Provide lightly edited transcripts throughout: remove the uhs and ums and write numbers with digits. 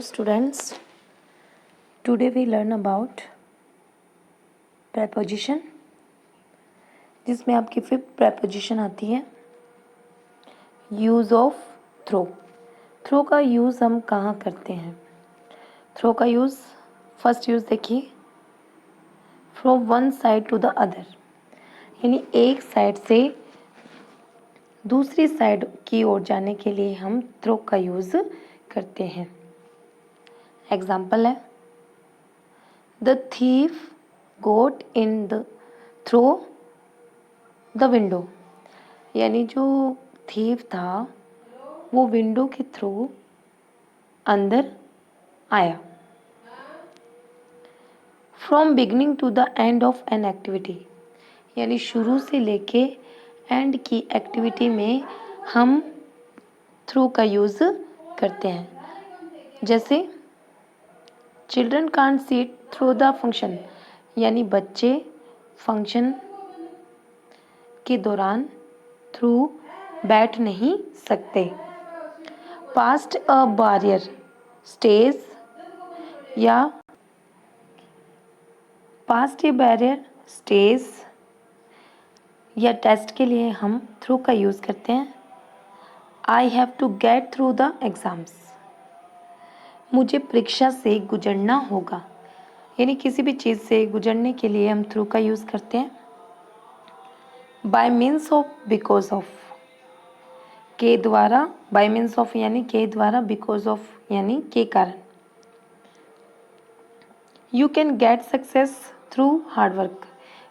students, today we learn about preposition, जिसमें आपकी 5th preposition आती है यूज़ ऑफ थ्रो। थ्रो का यूज़ हम कहाँ करते हैं? थ्रो का यूज़, फर्स्ट यूज़ देखिए, from one side to the other, यानी एक साइड से दूसरी साइड की ओर जाने के लिए हम थ्रो का यूज़ करते हैं। एग्जाम्पल है, the thief got in the through the window, यानी जो थीफ था वो विंडो के थ्रू अंदर आया। From beginning to the end of an activity, यानी शुरू से लेके एंड की एक्टिविटी में हम थ्रू का यूज़ करते हैं। जैसे children can't sit through the function, यानी बच्चे फंक्शन के दौरान थ्रू बैठ नहीं सकते। पास्ट अ बैरियर स्टेज, या पास्ट ए बैरियर स्टेज या टेस्ट के लिए हम थ्रू का यूज़ करते हैं। I have to get through the exams, मुझे परीक्षा से गुजरना होगा, यानी किसी भी चीज़ से गुजरने के लिए हम थ्रू का यूज़ करते हैं। Bye means of, because of, के द्वारा, बाय मीन्स ऑफ यानी के द्वारा, बिकॉज ऑफ यानी के कारण। You can get success through hard work,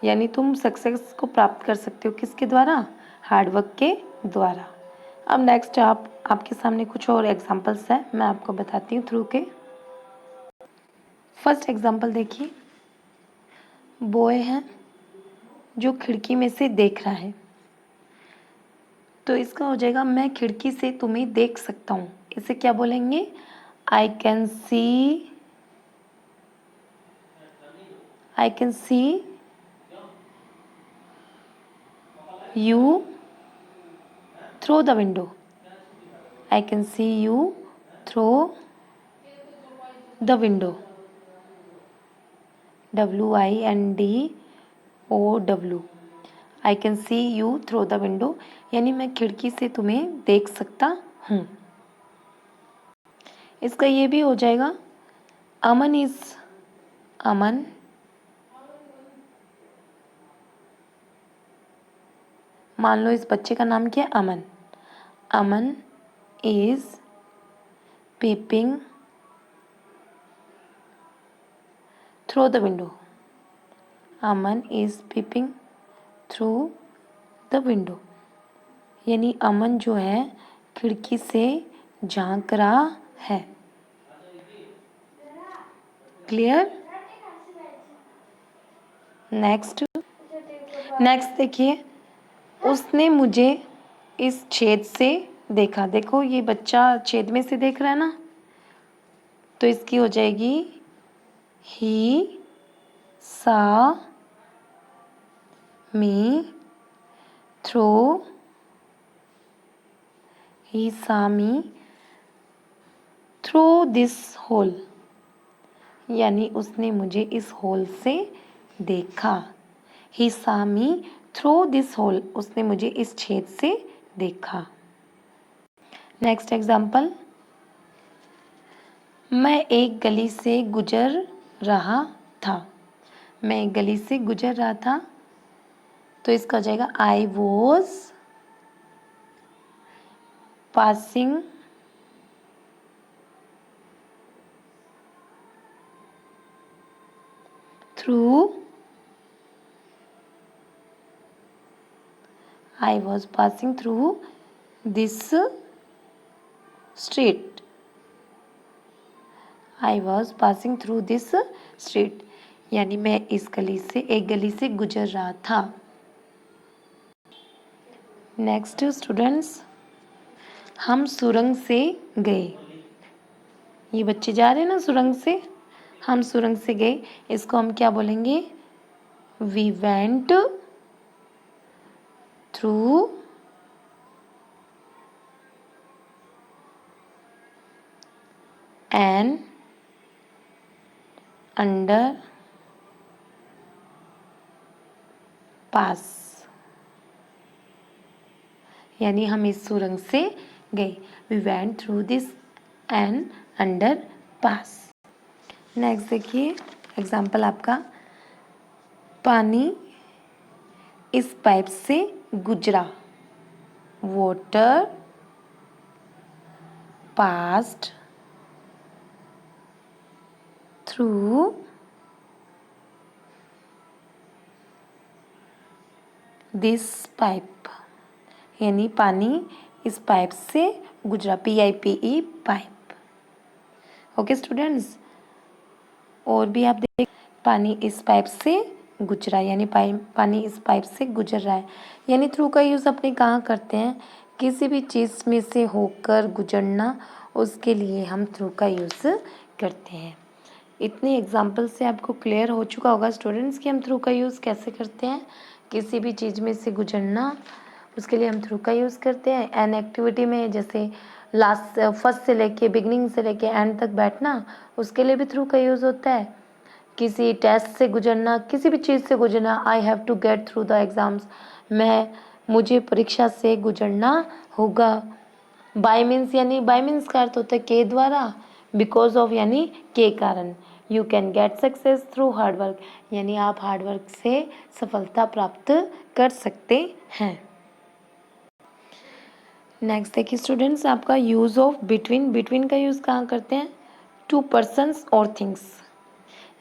यानी तुम सक्सेस को प्राप्त कर सकते हो किसके द्वारा? हार्ड वर्क के द्वारा। अब नेक्स्ट आपके सामने कुछ और एग्जांपल्स हैं, मैं आपको बताती हूँ थ्रू के। फर्स्ट एग्जांपल देखिए, बॉय है जो खिड़की में से देख रहा है, तो इसका हो जाएगा मैं खिड़की से तुम्हें देख सकता हूँ। इसे क्या बोलेंगे? I can see, I can see you through the window, I can see you through the window, WINDOW, I can see you through the window, यानी मैं खिड़की से तुम्हें देख सकता हूँ। इसका ये भी हो जाएगा, अमन इज, अमन मान लो इस बच्चे का नाम क्या है? Aman. Aman is peeping through the window, Aman is peeping through the window, यानी अमन जो है खिड़की से झांक रहा है। क्लियर? नेक्स्ट देखिए, उसने मुझे इस छेद से देखा। देखो ये बच्चा छेद में से देख रहा है ना, तो इसकी हो जाएगी ही सा मी थ्रू, ही सा मी थ्रू दिस होल, यानी उसने मुझे इस होल से देखा। ही सा मी थ्रू दिस होल, उसने मुझे इस छेद से देखा। नेक्स्ट एग्जाम्पल, मैं एक गली से गुजर रहा था, मैं एक गली से गुजर रहा था, तो इसका हो जाएगा I was passing through, I was passing through this street, I was passing through this street, यानी मैं इस गली से, एक गली से गुजर रहा था। नेक्स्ट स्टूडेंट्स, हम सुरंग से गए, ये बच्चे जा रहे हैं ना सुरंग से, हम सुरंग से गए, इसको हम क्या बोलेंगे? We went through an an underpass, यानी हम इस सुरंग से गए। We went through this an underpass. Next देखिए एग्जाम्पल आपका, पानी इस पाइप से गुजरा। Water passed through this pipe, यानी पानी इस पाइप से गुजरा। PIPE pipe. ओके स्टूडेंट्स, और भी आप देख, पानी इस पाइप से गुजरा, यानी पानी इस पाइप से गुजर रहा है। यानी थ्रू का यूज़ अपने कहाँ करते हैं, किसी भी चीज़ में से होकर गुजरना, उसके लिए हम थ्रू का यूज़ करते हैं। इतने एग्जाम्पल से आपको क्लियर हो चुका होगा स्टूडेंट्स कि हम थ्रू का यूज़ कैसे करते हैं। किसी भी चीज़ में से गुजरना, उसके लिए हम थ्रू का यूज़ करते हैं। एन एक्टिविटी में जैसे फर्स्ट से लेके बिगनिंग से लेके एंड तक बैठना, उसके लिए भी थ्रू का यूज़ होता है। किसी टेस्ट से गुजरना, किसी भी चीज़ से गुजरना, I have to get through the exams, मुझे परीक्षा से गुजरना होगा। बाय मीन्स, यानी बाय मीन्स का अर्थ होता है के द्वारा, बिकॉज ऑफ यानी के कारण। You can get success through hard work, यानी आप हार्ड वर्क से सफलता प्राप्त कर सकते हैं। नेक्स्ट देखिए स्टूडेंट्स, आपका यूज़ ऑफ बिटवीन। बिटवीन का यूज़ कहाँ करते हैं, टू पर्सन्स और थिंग्स,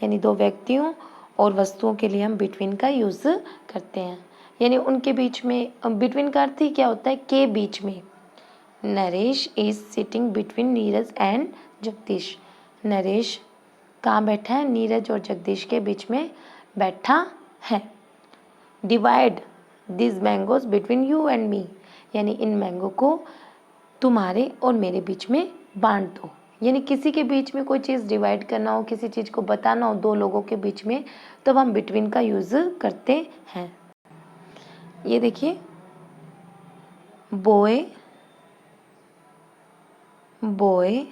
यानी दो व्यक्तियों और वस्तुओं के लिए हम बिटवीन का यूज़ करते हैं। यानी उनके बीच में, बिटवीन का अर्थ ही क्या होता है, के बीच में। Naresh is sitting between Neeraj and Jagdish. Naresh कहाँ बैठा है, नीरज और जगदीश के बीच में बैठा है। Divide this mangoes between you and me, यानी इन मैंगो को तुम्हारे और मेरे बीच में बांट दो। यानी किसी के बीच में कोई चीज़ डिवाइड करना हो, किसी चीज़ को बताना हो दो लोगों के बीच में, तब हम बिटवीन का यूज़ करते हैं। ये देखिए, boy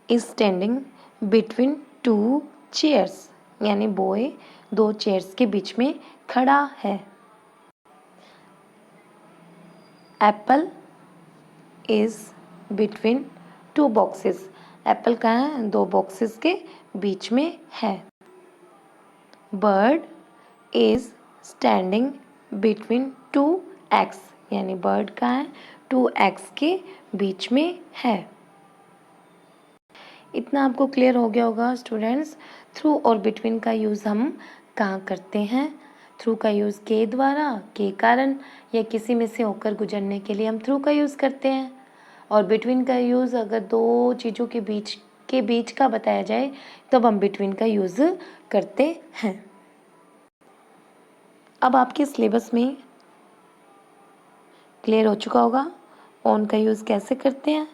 is standing between two chairs, यानी बॉय दो चेयर्स के बीच में खड़ा है। Apple is between two boxes, Apple कहाँ है, दो बॉक्सेस के बीच में है। Bird is standing between two eggs, यानी बर्ड कहाँ है, टू एग्स के बीच में है। इतना आपको क्लियर हो गया होगा स्टूडेंट्स, थ्रू और बिटवीन का यूज़ हम कहाँ करते हैं। थ्रू का यूज़ के द्वारा, के कारण, या किसी में से होकर गुजरने के लिए हम थ्रू का यूज़ करते हैं। और बिटवीन का यूज़ अगर दो चीज़ों के बीच का बताया जाए तब हम बिटवीन का यूज़ करते हैं। अब आपके सिलेबस में क्लियर हो चुका होगा ऑन का यूज़ कैसे करते हैं,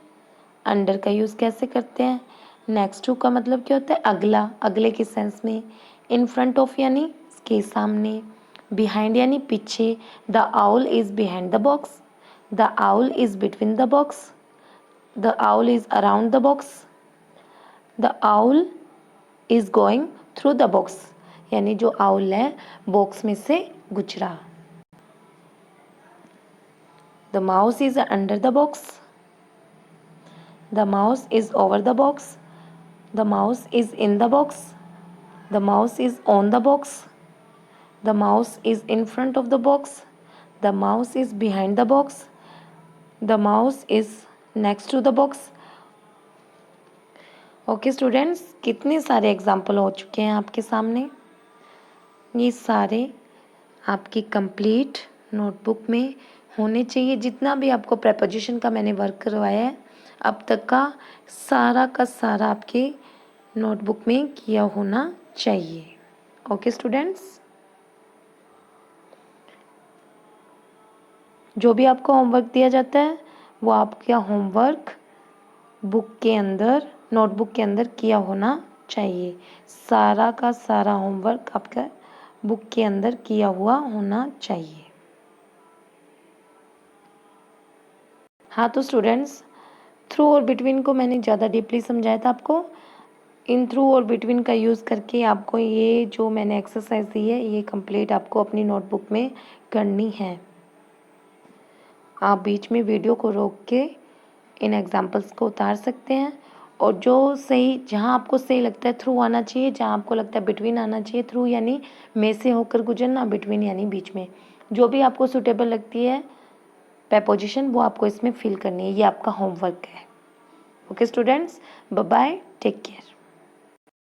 अंडर का यूज़ कैसे करते हैं, नेक्स्ट टू का मतलब क्या होता है, अगला, अगले के सेंस में, इन फ्रंट ऑफ यानी के सामने, बिहाइंड यानी पीछे, the owl is behind the box, the owl is between the box, the owl is around the box, the owl is going through the box, यानी जो आउल है box में से गुजरा। The mouse is under the box, the mouse is over the box, the mouse is in the box, the mouse is on the box, the mouse is in front of the box, the mouse is behind the box, the mouse is next to the box. Okay students, कितने सारे example हो चुके हैं आपके सामने। ये सारे आपकी कंप्लीट नोटबुक में होने चाहिए। जितना भी आपको प्रेपोजिशन का मैंने वर्क करवाया है अब तक का सारा आपके नोटबुक में किया होना चाहिए। ओके स्टूडेंट्स, जो भी आपको होमवर्क दिया जाता है वो आपका होमवर्क बुक के अंदर, नोटबुक के अंदर किया होना चाहिए। सारा का सारा होमवर्क आपका बुक के अंदर किया हुआ होना चाहिए। हाँ तो स्टूडेंट्स, थ्रू और बिटवीन को मैंने ज़्यादा डीपली समझाया था आपको। इन, थ्रू और बिटवीन का यूज़ करके आपको ये जो मैंने एक्सरसाइज दी है ये कंप्लीट आपको अपनी नोटबुक में करनी है। आप बीच में वीडियो को रोक के इन एग्जांपल्स को उतार सकते हैं और जो सही, जहाँ आपको सही लगता है थ्रू आना चाहिए, जहाँ आपको लगता है बिटवीन आना चाहिए, थ्रू यानी में से होकर गुजरना, बिटवीन यानी बीच में, जो भी आपको सूटेबल लगती है preposition वो आपको इसमें फिल करनी है। ये आपका होमवर्क है। Okay students, bye bye, take care.